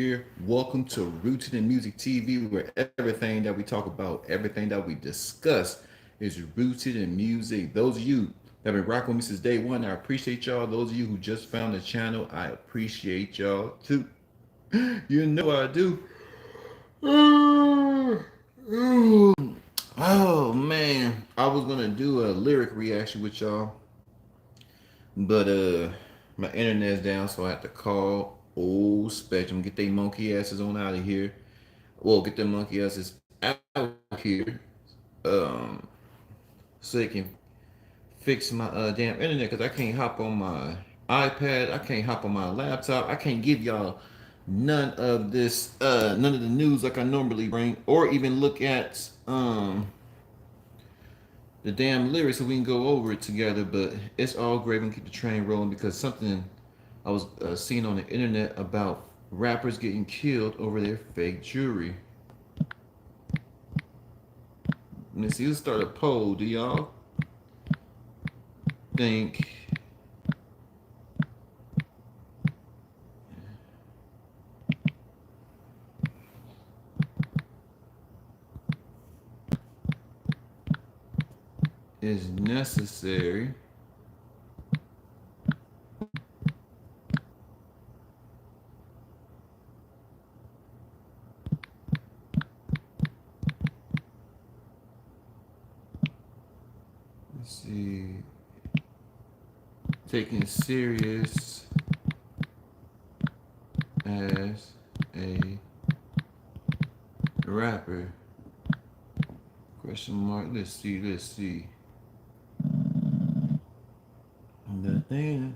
here. Welcome to Rooted in Music TV, where everything that we talk about, everything that we discuss is rooted in music. Those of you that have been rocking with me since day one, I appreciate y'all. Those of you who just found the channel, I appreciate y'all too. You know I do. Oh man, I was gonna do a lyric reaction with y'all, but my internet's down, so I had to call old Spectrum, get they monkey asses on out of here. Well, get them monkey asses out here, um, so they can fix my damn internet, because I can't hop on my iPad, I can't hop on my laptop, I can't give y'all none of the news like I normally bring, or even look at the damn lyrics so we can go over it together. But it's all great. We can keep the train rolling, because something I was seeing on the internet about rappers getting killed over their fake jewelry. Let me see. Let's start a poll. Do y'all think is necessary let's see taken serious as a rapper? Question mark. Let's see. Nothing.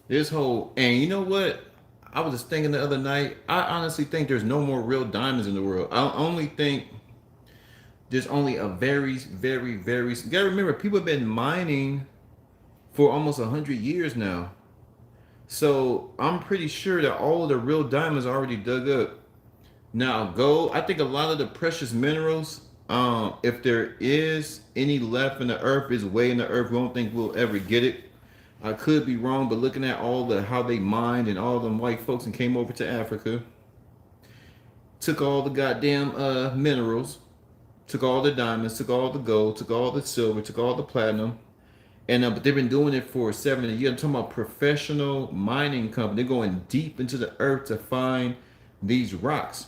This whole, and you know what? I was just thinking the other night. I honestly think there's no more real diamonds in the world. I only think there's only a very. You gotta remember, people have been mining for almost 100 years now. So I'm pretty sure that all of the real diamonds are already dug up. Now, gold, I think a lot of the precious minerals, if there is any left in the earth, is way in the earth. We don't think we'll ever get it. I could be wrong, but looking at all the how they mined and all them white folks and came over to Africa, took all the goddamn minerals, took all the diamonds, took all the gold, took all the silver, took all the platinum, and but they've been doing it for 70 years. I'm talking about professional mining company. They're going deep into the earth to find these rocks,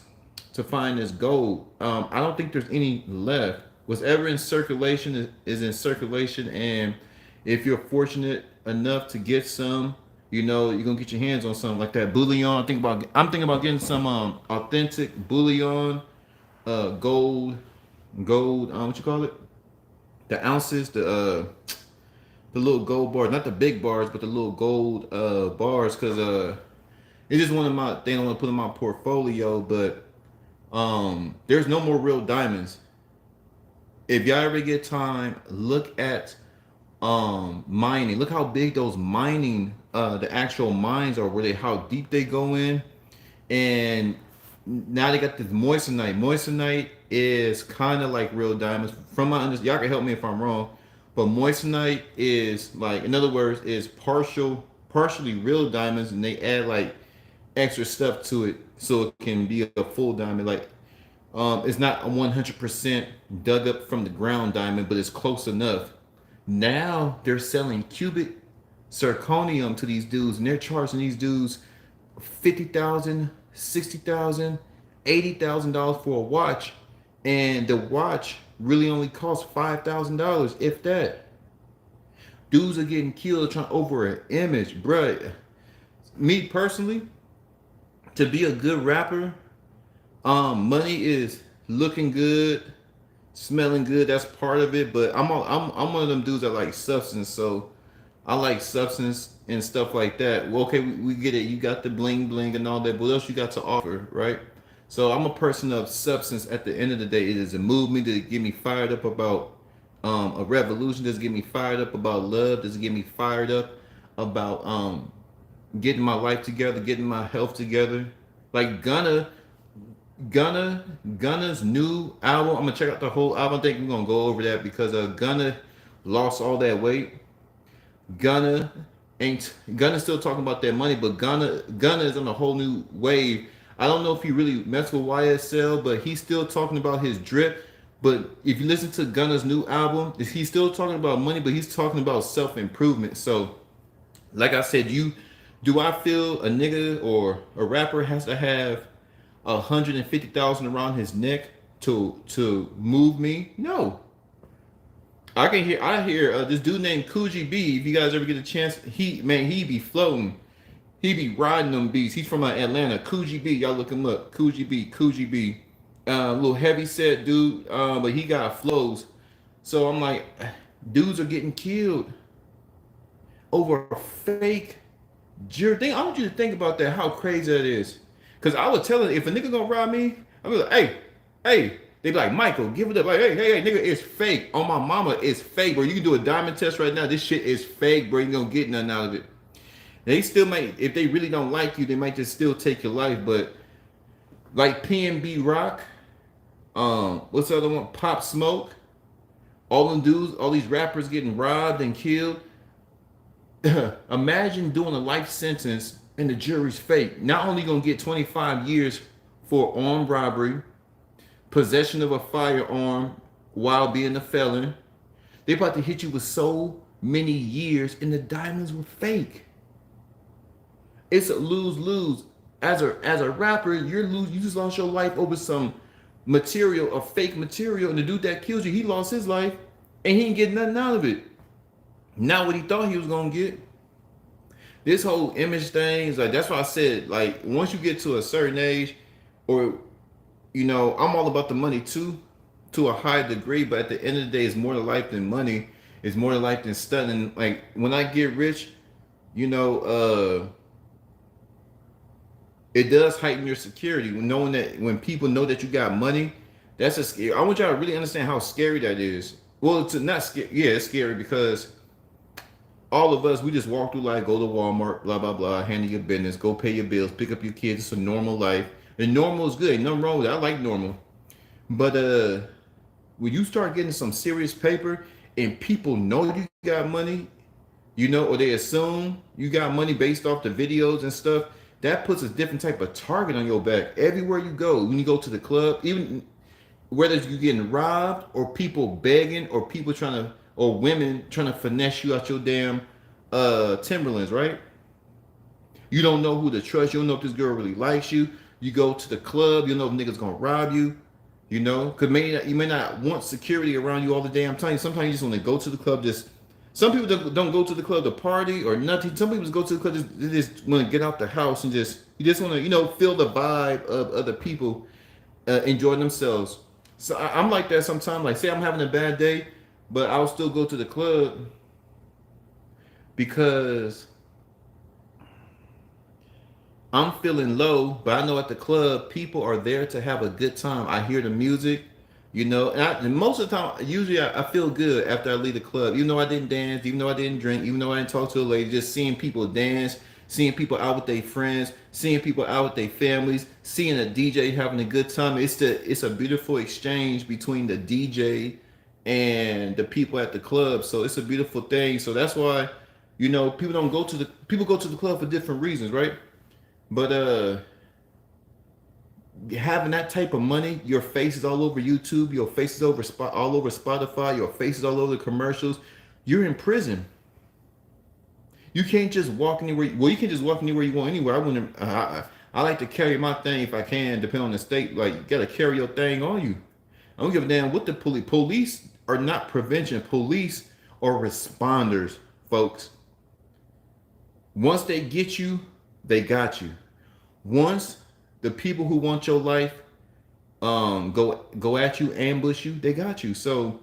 to find this gold. I don't think there's any left. What's ever in circulation is in circulation, and if you're fortunate enough to get some, you know you're gonna get your hands on something like that bullion. I'm thinking about getting some authentic bullion, gold. What you call it? The ounces, the little gold bars, not the big bars, but the little gold bars, because it's just one of my things I want to put in my portfolio. But there's no more real diamonds. If y'all ever get time, look at mining. Look how big those mining the actual mines are, where they how deep they go in. And now they got this moissanite. Moissanite is kind of like real diamonds. From my understanding, y'all can help me if I'm wrong, but moissanite is like, in other words, is partially real diamonds, and they add like extra stuff to it so it can be a full diamond. Like, it's not a 100% dug up from the ground diamond, but it's close enough. Now they're selling cubic zirconium to these dudes, and they're charging these dudes 50,000, 60,000, $80,000 for a watch, and the watch really only costs $5,000, if that. Dudes are getting killed trying over an image, bruh. Me personally, to be a good rapper, money is looking good, smelling good. That's part of it. But I'm one of them dudes that like substance. So I like substance and stuff like that. Well, okay, we get it. You got the bling bling and all that. But what else you got to offer, right? So I'm a person of substance. At the end of the day, it is a movement that get me fired up about a revolution. Does get me fired up about love. Does get me fired up about getting my life together, getting my health together. Like Gunna's new album. I'm gonna check out the whole album. I think we're gonna go over that because Gunna lost all that weight. Gunna Gunna's still talking about that money, but Gunna is on a whole new wave. I don't know if he really messed with YSL, but he's still talking about his drip. But if you listen to Gunna's new album, he's still talking about money, but he's talking about self improvement. So, like I said, do I feel a nigga or a rapper has to have 150,000 around his neck to move me? No. I hear this dude named Coogee B. If you guys ever get a chance, he be floating. He be riding them beats. He's from Atlanta. Coogee B. Y'all look him up. Coogee B. Coogee B. Little heavy set dude, but he got flows. So I'm like, dudes are getting killed over a fake jury. I want you to think about that, how crazy that is. Because I was telling, if a nigga gonna rob me, I'll be like, hey. They be like, Michael, give it up. Like, hey, nigga, it's fake. On my mama, it's fake, bro. You can do a diamond test right now. This shit is fake, bro. You gonna get nothing out of it. They still might, if they really don't like you, they might just still take your life. But like PNB Rock, what's the other one? Pop Smoke. All them dudes, all these rappers getting robbed and killed. Imagine doing a life sentence and the jury's fake. Not only gonna get 25 years for armed robbery, possession of a firearm while being a felon, they about to hit you with so many years, and the diamonds were fake. It's a lose-lose. As a rapper, you just lost your life over some material, a fake material, and the dude that killed you, he lost his life, and he didn't get nothing out of it. Not what he thought he was gonna get. This whole image thing is like, that's why I said, like, once you get to a certain age, or I'm all about the money too, to a high degree, but at the end of the day, it's more to life than money. It's more to life than stunning. Like, when I get rich, it does heighten your security. Knowing that when people know that you got money, that's a scary. I want y'all to really understand how scary that is. Well, it's not scary. Yeah, it's scary because all of us, we just walk through life, go to Walmart, blah, blah, blah, handle your business, go pay your bills, pick up your kids. It's a normal life. And normal is good. Ain't nothing wrong with it. I like normal. But when you start getting some serious paper and people know you got money, or they assume you got money based off the videos and stuff, that puts a different type of target on your back. Everywhere you go, when you go to the club, even whether you're getting robbed or people begging or people or women trying to finesse you out your damn Timberlands, right? You don't know who to trust. You don't know if this girl really likes you. You go to the club, you know if niggas gonna rob you, because you may not want security around you all the damn time. Sometimes you just want to go to the club. Some people don't go to the club to party or nothing. Some people just go to the club they just want to get out the house and you just want to feel the vibe of other people enjoying themselves. So I'm like that sometimes. Like, say I'm having a bad day, but I'll still go to the club because I'm feeling low, but I know at the club, people are there to have a good time. I hear the music, and most of the time, usually I feel good after I leave the club. Even though I didn't dance, even though I didn't drink, even though I didn't talk to a lady, just seeing people dance, seeing people out with their friends, seeing people out with their families, seeing a DJ having a good time. It's a beautiful exchange between the DJ and the people at the club. So it's a beautiful thing. So that's why, people go to the club for different reasons, right? But having that type of money, your face is all over YouTube, your face is all over Spotify, your face is all over the commercials. You're in prison. You can't just walk anywhere. Well, you can just walk anywhere you want anywhere. I like to carry my thing if I can, depending on the state. Like, you gotta carry your thing on you. I don't give a damn what the police. Police are not prevention. Police are responders, folks. Once they get you, they got you. Once the people who want your life go at you, ambush you, they got you. So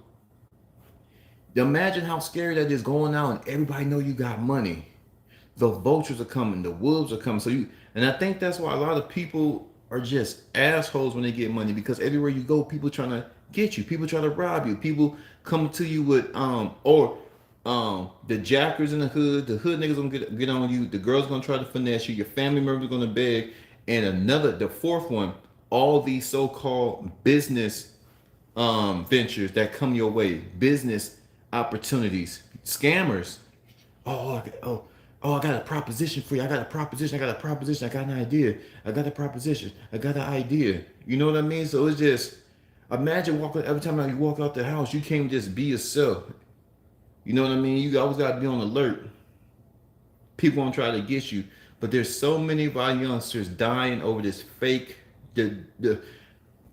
imagine how scary that is, going out and everybody know you got money. The vultures are coming, the wolves are coming. And I think that's why a lot of people are just assholes when they get money, because everywhere you go, people trying to get you, people trying to rob you, people come to you with the jackers in the hood niggas gonna get on you, the girls gonna try to finesse you, your family members gonna beg, and the fourth one, all these so-called business ventures that come your way, business opportunities. Scammers. Oh, I got a proposition for you. I got a proposition. I got a proposition. I got an idea. I got a proposition. I got an idea. You know what I mean? So it's just imagine walking every time you walk out the house, you can't just be yourself. You know what I mean? You always gotta be on alert. People won't try to get you. But there's so many of our youngsters dying over this fake the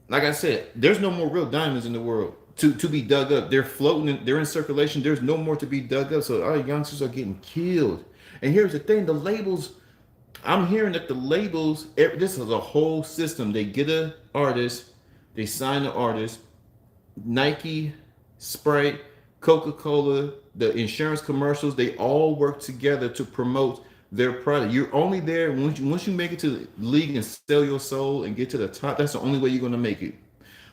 like I said, there's no more real diamonds in the world to be dug up. They're floating, they're in circulation. There's no more to be dug up. So our youngsters are getting killed. And here's the thing: the labels. I'm hearing that the labels. This is a whole system. They get a artist, they sign the artist. Nike, Sprite, Coca-Cola, the insurance commercials. They all work together to promote their product. You're only there once you make it to the league and sell your soul and get to the top. That's the only way you're gonna make it.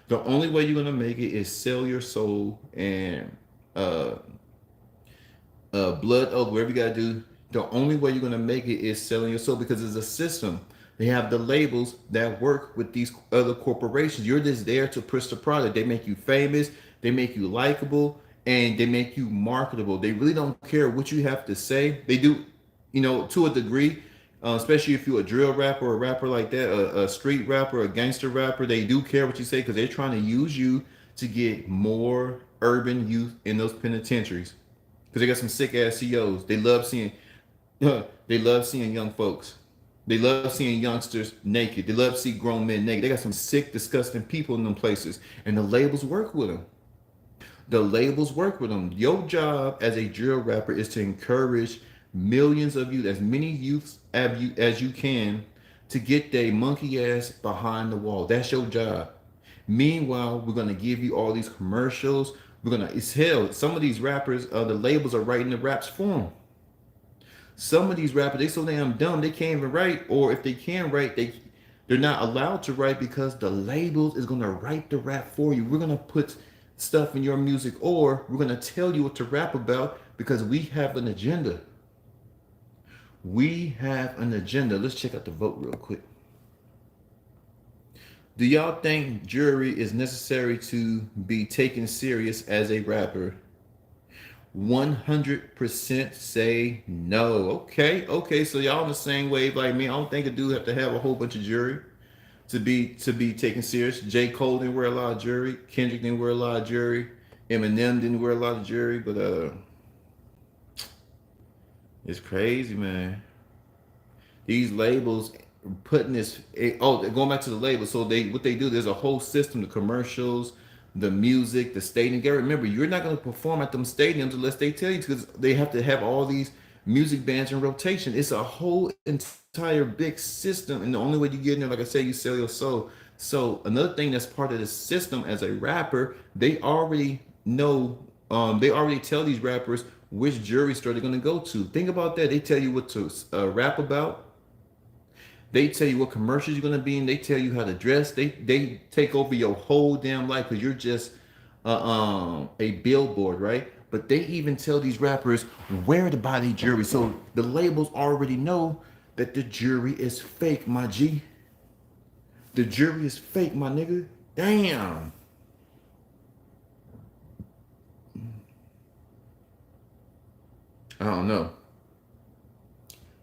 The only way you're gonna make it is sell your soul and uh blood oath, whatever you gotta do. The only way you're gonna make it is selling your soul because it's a system. They have the labels that work with these other corporations. You're just there to push the product. They make you famous, they make you likable, and they make you marketable. They really don't care what you have to say. They do, to a degree, especially if you're a drill rapper or a rapper like that, a street rapper, a gangster rapper. They do care what you say because they're trying to use you to get more urban youth in those penitentiaries because they got some sick ass CEOs. They love seeing, they love seeing young folks. They love seeing youngsters naked. They love to see grown men naked. They got some sick, disgusting people in them places, and the labels work with them. The labels work with them. Your job as a drill rapper is to encourage millions of youth, as many youths as you can, to get their monkey ass behind the wall. That's your job. Meanwhile, we're gonna give you all these commercials. It's hell. Some of these rappers, the labels are writing the raps for them. Some of these rappers, they so damn dumb they can't even write, or if they can write, they're not allowed to write because the labels is gonna write the rap for you. We're gonna put stuff in your music, or we're gonna tell you what to rap about because we have an agenda. We have an agenda. Let's check out the vote real quick. Do y'all think jury is necessary to be taken serious as a rapper? 100% say no. Okay. So y'all in the same wave like me. I don't think a dude have to have a whole bunch of jury to be taken serious. J. Cole didn't wear a lot of jury. Kendrick didn't wear a lot of jury. Eminem didn't wear a lot of jury. But it's crazy, man. These labels putting this. Going back to the labels. So what they do? There's a whole system. The commercials, the music, the stadium. Gotta remember, you're not going to perform at them stadiums unless they tell you because they have to have all these music bands in rotation. It's a whole entire big system, and the only way you get in there, like I said, you sell your soul. So another thing that's part of the system as a rapper, they already know. They already tell these rappers which jury store they're going to go to. Think about that. They tell you what to rap about. They tell you what commercials you're gonna be in. They tell you how to dress. They take over your whole damn life because you're just a billboard, right? But they even tell these rappers where to buy their jewelry. So the labels already know that the jewelry is fake, my G. The jewelry is fake, my nigga. Damn. I don't know.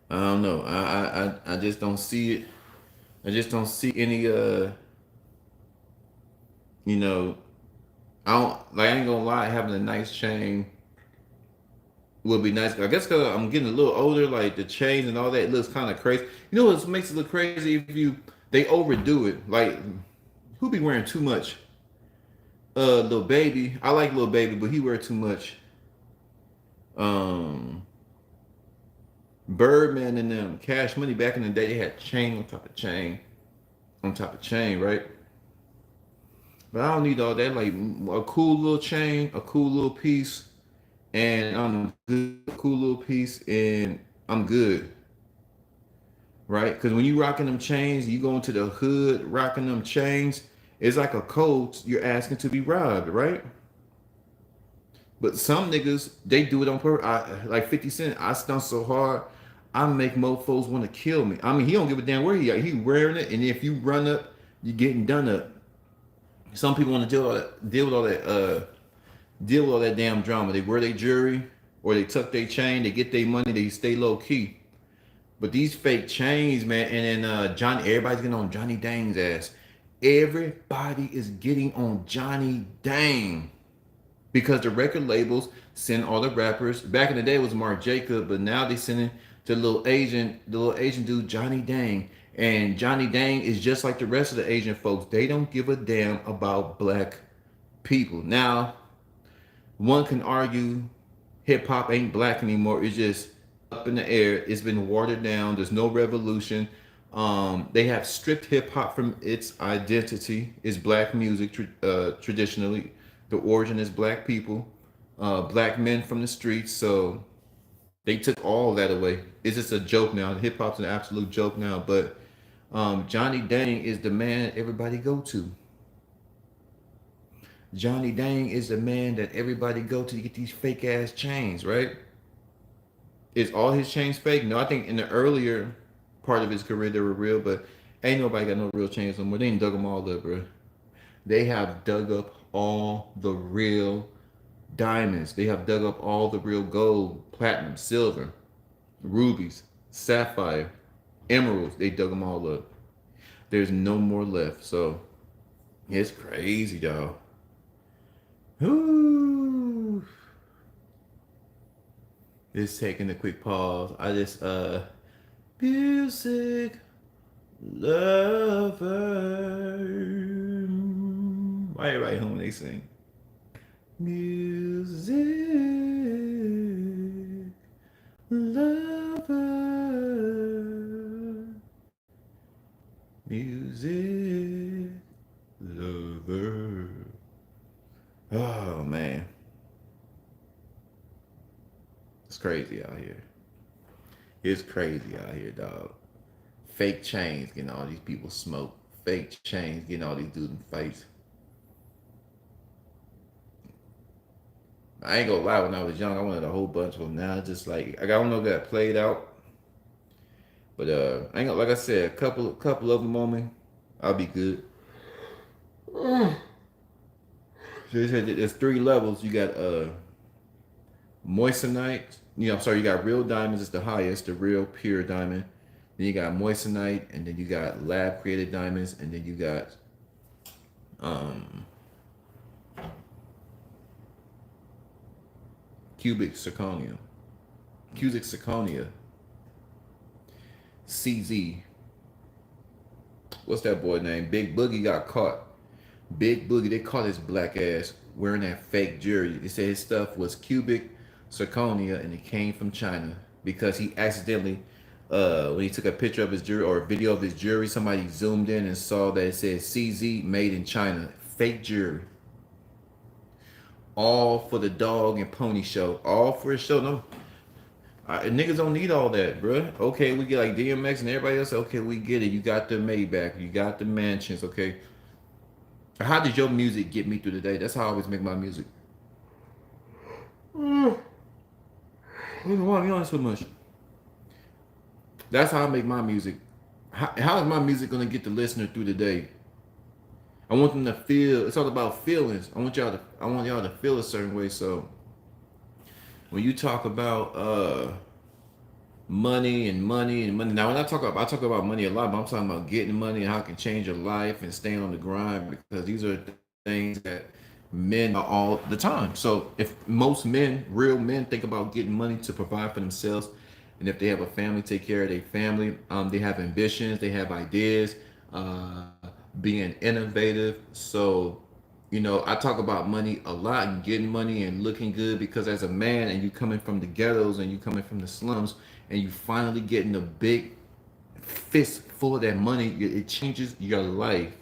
I just don't see it. I just don't see any you know, I ain't gonna lie, having a nice chain would be nice. I guess because I'm getting a little older, like the chains and all that looks kind of crazy. You know what makes it look crazy? If they overdo it. Like, who be wearing too much? Lil Baby. I like Lil Baby, but he wear too much. Um Birdman and them, Cash Money, back in the day, they had chain on top of chain on top of chain, right? But I don't need all that. Like a cool little chain, a cool little piece, and I'm good. Cool little piece, and I'm good, right? Because when you rocking them chains, you go into the hood rocking them chains. It's like a code you're asking to be robbed, right? But some niggas, they do it on purpose. Like 50 Cent, I stunt so hard, I make mofos want to kill me. I mean, he don't give a damn where he at. He wearing it, and if you run up, you're getting done up. Some people want to deal with all that deal with all that damn drama. They wear their jewelry or they tuck their chain, they get their money, they stay low key. But these fake chains, man, and then Johnny, everybody's getting on Johnny Dang's ass. Everybody is getting on Johnny Dang because the record labels send all the rappers. Back in the day, it was Mark Jacob, but now they sending the little Asian dude Johnny Dang. And Johnny Dang is just like the rest of the Asian folks. They don't give a damn about black people. Now, one can argue hip hop ain't black anymore. It's just up in the air. It's been watered down. There's no revolution. They have stripped hip hop from its identity. It's black music traditionally. The origin is black people, black men from the streets. So they took all that away. It's just a joke now. Hip hop's an absolute joke now. But Johnny Dang is the man everybody go to. Johnny Dang is the man that everybody go to get these fake ass chains, right? Is all his chains fake? No, I think in the earlier part of his career they were real, but ain't nobody got no real chains no more. They ain't dug them all up, bro. They have dug up all the real diamonds. They have dug up all the real gold, platinum, silver, rubies, sapphire, emeralds. They dug them all up. There's no more left. So it's crazy, y'all. Ooh. Just taking a quick pause. I just music lover. Why everybody home when they sing? Music lover. Music lover. Oh man. It's crazy out here. It's crazy out here, dog. Fake chains getting all these people smoked. Fake chains getting all these dudes in fights. I ain't gonna lie, when I was young, I wanted a whole bunch of them. Now it's just like I don't know if that played out. But I ain't gonna, like I said, a couple of them on me, I'll be good. So there's 3 levels. You got moissanite. I'm sorry, you got real diamonds is the highest, the real pure diamond. Then you got moissanite, and then you got lab created diamonds, and then you got cubic zirconia. Cubic zirconia. CZ. What's that boy name? Big Boogie got caught. Big Boogie, they caught his black ass wearing that fake jewelry. They said his stuff was cubic zirconia and it came from China because he accidentally, when he took a picture of his jewelry or a video of his jewelry, somebody zoomed in and saw that it said CZ made in China. Fake jewelry. All for the dog and pony show. All for a show. No, niggas don't need all that, bro. Okay, we get like DMX and everybody else. Okay, we get it. You got the Maybach. You got the mansions. Okay. How did your music get me through the day? That's how I always make my music. I don't know why I'm yawning so much. That's how I make my music. How is my music gonna get the listener through the day? I want them to feel. It's all about feelings. I want y'all to feel a certain way. So when you talk about money and money and money. Now, when I talk about money a lot, but I'm talking about getting money and how it can change your life and staying on the grind because these are things that men are all the time. So if most men, real men, think about getting money to provide for themselves, and if they have a family, take care of their family, they have ambitions, they have ideas, being innovative. So I talk about money a lot and getting money and looking good because as a man and you coming from the ghettos and you coming from the slums and you finally getting a big fist full of that money, it changes your life.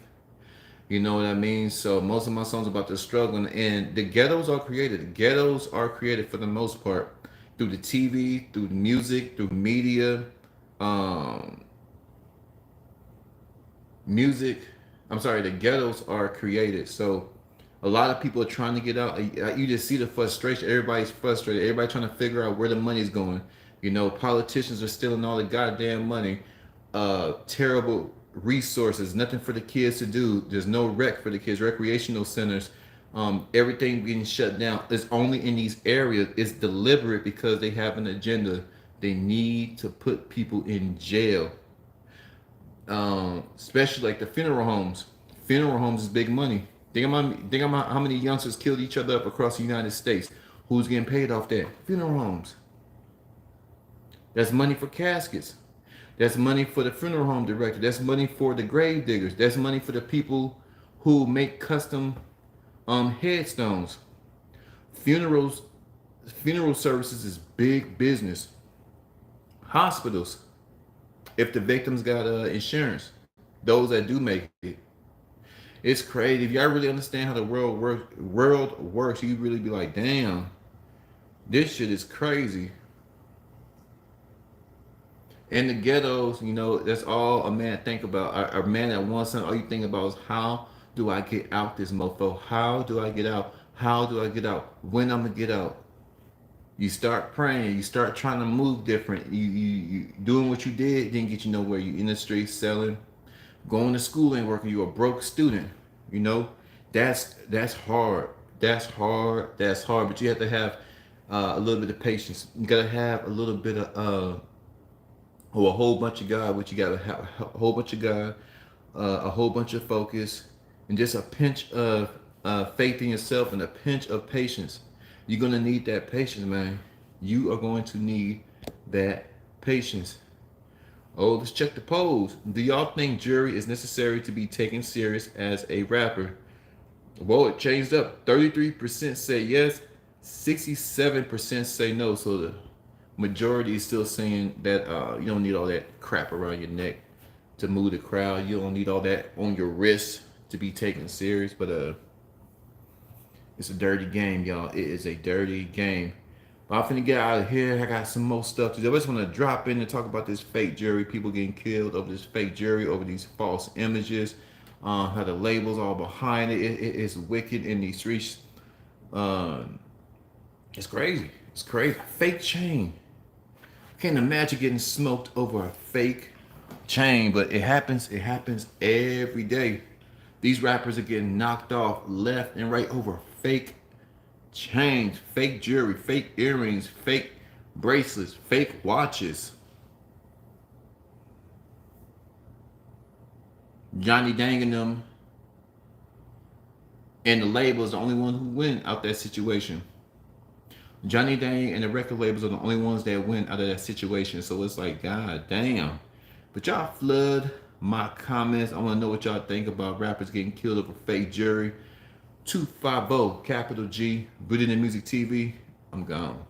You know what I mean? So most of my songs about the struggle and the ghettos are created. The ghettos are created for the most part through the TV, through the music, through media, the ghettos are created. So a lot of people are trying to get out. You just see the frustration. Everybody's frustrated. Everybody trying to figure out where the money's going. Politicians are stealing all the goddamn money. Terrible resources. Nothing for the kids to do. There's no rec for the kids. Recreational centers. Everything getting shut down is only in these areas. It's deliberate because they have an agenda. They need to put people in jail, especially like the funeral homes. Funeral homes is big money. Think about how many youngsters killed each other up across the United States. Who's getting paid off that? Funeral homes. That's money for caskets. That's money for the funeral home director. That's money for the grave diggers. That's money for the people who make custom headstones. Funerals, funeral services is big business. Hospitals, if the victims got insurance, those that do make it, it's crazy. If y'all really understand how the world works, you really be like, damn, this shit is crazy. In the ghettos, that's all a man think about. A man that wants something, all you think about is how do I get out this mofo? How do I get out? How do I get out? When I'm gonna get out? You start praying. You start trying to move different. You doing what you didn't get you nowhere. You in the streets selling, going to school ain't working. You a broke student. You know, that's hard. That's hard. That's hard. But you have to have a little bit of patience. You gotta have a little bit of a whole bunch of God. What you gotta have a whole bunch of God, a whole bunch of focus, and just a pinch of faith in yourself and a pinch of patience. You're gonna need that patience, man. You are going to need that patience. Oh, let's check the polls. Do y'all think jury is necessary to be taken serious as a rapper? Well, it changed up. 33% say yes, 67% say no. So the majority is still saying that you don't need all that crap around your neck to move the crowd. You don't need all that on your wrist to be taken serious. But it's a dirty game, y'all. It is a dirty game. But I'm finna get out of here. I got some more stuff to do. I just want to drop in and talk about this fake jury. People getting killed over this fake jury, over these false images. How the labels all behind it. It's wicked in these streets. It's crazy. It's crazy. Fake chain. I can't imagine getting smoked over a fake chain, but it happens. It happens every day. These rappers are getting knocked off left and right over fake chains, fake jewelry, fake earrings, fake bracelets, fake watches. Johnny Dang and them and the label is the only one who win out that situation. Johnny Dang and the record labels are the only ones that win out of that situation. So it's like, God damn. But y'all flood my comments. I want to know what y'all think about rappers getting killed over fake jury. 250 capital G, Boogie in Music TV. I'm gone.